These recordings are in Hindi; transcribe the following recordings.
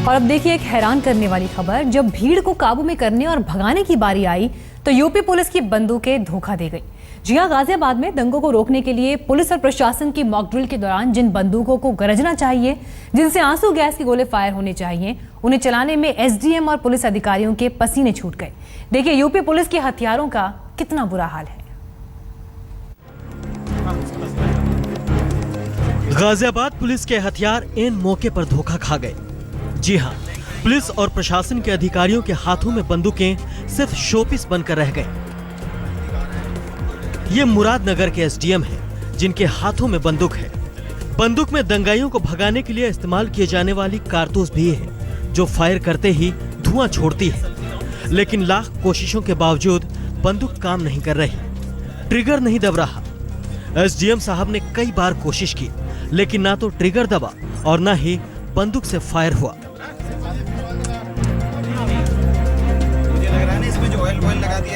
और अब देखिए एक हैरान करने वाली खबर। जब भीड़ को काबू में करने और भगाने की बारी आई तो यूपी पुलिस की बंदूकें धोखा दे गई। जी हां, गाजियाबाद में दंगों को रोकने के लिए पुलिस और प्रशासन की मॉक ड्रिल के दौरान जिन बंदूकों को गरजना चाहिए, जिनसे आंसू गैस के गोले फायर होने चाहिए, उन्हें चलाने में एसडीएम और पुलिस अधिकारियों के पसीने छूट गए। देखिए यूपी पुलिस के हथियारों का कितना बुरा हाल है। गाजियाबाद पुलिस के हथियार इन मौके पर धोखा खा गए। जी हां, पुलिस और प्रशासन के अधिकारियों के हाथों में बंदूकें सिर्फ शोपीस बनकर रह गए। ये मुरादनगर के एसडीएम हैं, जिनके हाथों में बंदूक है। बंदूक में दंगाइयों को भगाने के लिए इस्तेमाल किए जाने वाली कारतूस भी है, जो फायर करते ही धुआं छोड़ती है। लेकिन लाख कोशिशों के बावजूद बंदूक काम नहीं कर रही, ट्रिगर नहीं दब रहा। एसडीएम साहब ने कई बार कोशिश की, लेकिन ना तो ट्रिगर दबा और ना ही बंदूक से फायर हुआ।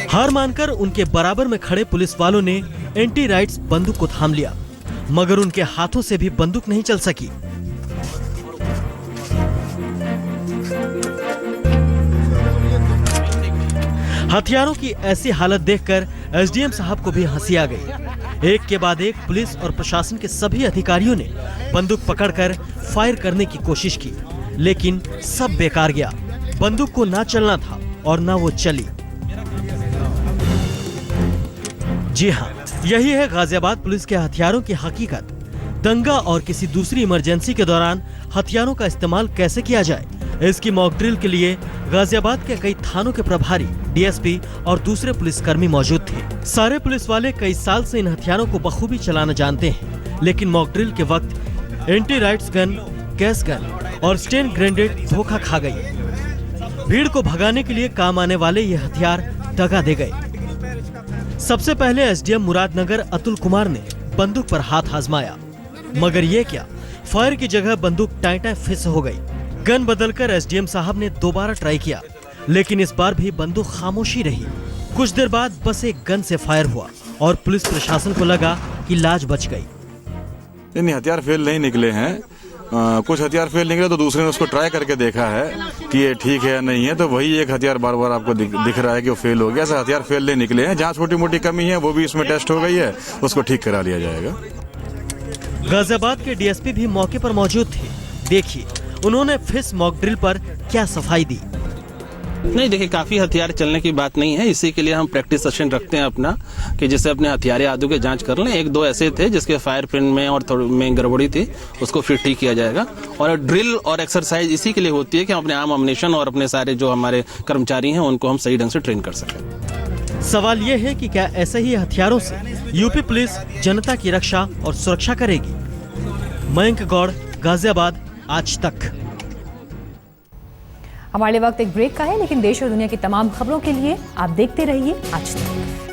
हार मानकर उनके बराबर में खड़े पुलिस वालों ने एंटी राइट्स बंदूक को थाम लिया, मगर उनके हाथों से भी बंदूक नहीं चल सकी। हथियारों की ऐसी हालत देखकर एसडीएम साहब को भी हंसी आ गई। एक के बाद एक पुलिस और प्रशासन के सभी अधिकारियों ने बंदूक पकड़कर फायर करने की कोशिश की, लेकिन सब बेकार गया। बंदूक को ना चलना था और ना वो चली। जी हाँ, यही है गाजियाबाद पुलिस के हथियारों की हकीकत। दंगा और किसी दूसरी इमरजेंसी के दौरान हथियारों का इस्तेमाल कैसे किया जाए, इसकी मॉक ड्रिल के लिए गाजियाबाद के कई थानों के प्रभारी, डीएसपी और दूसरे पुलिसकर्मी मौजूद थे। सारे पुलिस वाले कई साल से इन हथियारों को बखूबी चलाना जानते हैं, लेकिन मॉक ड्रिल के वक्त anti rights gun, gas gun और स्टेन ग्रेनेड धोखा खा गई। भीड़ को भगाने के लिए काम आने वाले ये हथियार दगा दे गए। सबसे पहले एसडीएम मुरादनगर अतुल कुमार ने बंदूक पर हाथ आजमाया, मगर ये क्या, फायर की जगह बंदूक टाई फिस हो गई। गन बदलकर एसडीएम साहब ने दोबारा ट्राई किया, लेकिन इस बार भी बंदूक खामोशी रही। कुछ देर बाद बस एक गन से फायर हुआ और पुलिस प्रशासन को लगा कि लाज बच गई। इन हथियार फेल नहीं निकले हैं। कुछ हथियार फेल निकले तो दूसरे ने उसको ट्राई करके देखा है कि ये ठीक है या नहीं है, तो वही एक हथियार बार बार आपको दिख रहा है कि वो फेल हो गया। ऐसे हथियार फेल नहीं निकले हैं। जहाँ छोटी मोटी कमी है वो भी इसमें टेस्ट हो गई है, उसको ठीक करा लिया जाएगा। गाजियाबाद के डीएसपी भी मौके पर मौजूद थे। देखिए उन्होंने फिस मॉक ड्रिल पर क्या सफाई दी। नहीं, देखिए काफी हथियार चलने की बात नहीं है। इसी के लिए हम प्रैक्टिस सेशन रखते हैं अपना, कि जैसे अपने हथियार आदू के जांच कर लें। एक दो ऐसे थे जिसके फायर पिन में और थोड़ी में गड़बड़ी थी, उसको फिर ठीक किया जाएगा। और ड्रिल और एक्सरसाइज इसी के लिए होती है कि हम अपने आम अम्युनिशन और अपने सारे जो हमारे कर्मचारी हैं उनको हम सही ढंग से ट्रेन कर सकें। सवाल ये है कि क्या ऐसे ही हथियारों से यूपी पुलिस जनता की रक्षा और सुरक्षा करेगी? मयंक गौड़, गाजियाबाद, आज तक। हमारे वक्त एक ब्रेक का है, लेकिन देश और दुनिया की तमाम खबरों के लिए आप देखते रहिए आज तक।